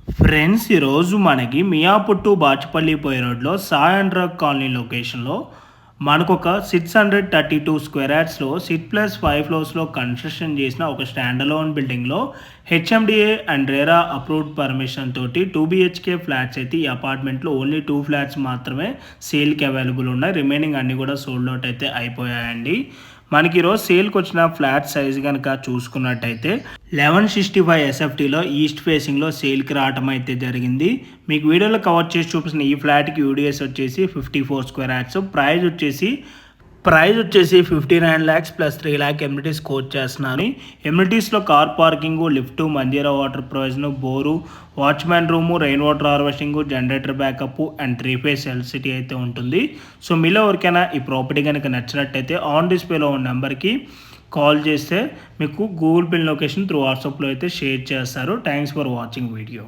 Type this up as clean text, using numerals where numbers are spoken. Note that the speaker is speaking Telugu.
ఫ్రెండ్స్ ఈరోజు మనకి మియాపూర్ టు బాచుపల్లి పోయే రోడ్లో సాయి అండ్ డ్రగ్ కాలనీ లొకేషన్లో మనకు ఒక 632 స్క్వేర్ యార్డ్స్లో 6+5 ఫ్లోర్స్లో కన్స్ట్రక్షన్ చేసిన ఒక స్టాండ్ అలోన్ బిల్డింగ్లో HMDA and RERA approved permission తోటి 2 బిహెచ్కే ఫ్లాట్స్ అయితే ఈ అపార్ట్మెంట్లో ఓన్లీ 2 ఫ్లాట్స్ మాత్రమే సేల్కి అవైలబుల్ ఉన్నాయి. రిమైనింగ్ అన్నీ కూడా సోల్డ్ అవుట్ అయితే అయిపోయాయండి. మనకి ఈరోజు సేల్కి వచ్చిన ఫ్లాట్ సైజ్ కనుక చూసుకున్నట్టయితే 1165 ఎస్ఎఫ్టీలో ఈస్ట్ ఫేసింగ్లో సేల్కి రావటం అయితే జరిగింది. మీకు వీడియోలో కవర్ చేసి చూపిస్తున్న ఈ ఫ్లాట్కి యూడిఎస్ వచ్చేసి 54 స్క్వేర్ యార్డ్స్. ప్రైస్ వచ్చేసి 59 lakhs plus 3 lakh amenities quote చేస్తున్నాను. ఎమ్యూనిటీస్లో car parking, lift, Manjira water provision, bore, watchman room, rain water harvesting, generator backup and 3 phase electricity అయితే ఉంటుంది. సో మీలో ఎవరికైనా ఈ ప్రాపర్టీ కనుక నచ్చినట్టయితే ఆన్ డిస్ప్లేలో ఉన్న నెంబర్కి కాల్ చేస్తే మీకు గూగుల్ పే లొకేషన్ త్రూ వాట్సాప్లో అయితే షేర్ చేస్తారు. Thanks for watching video.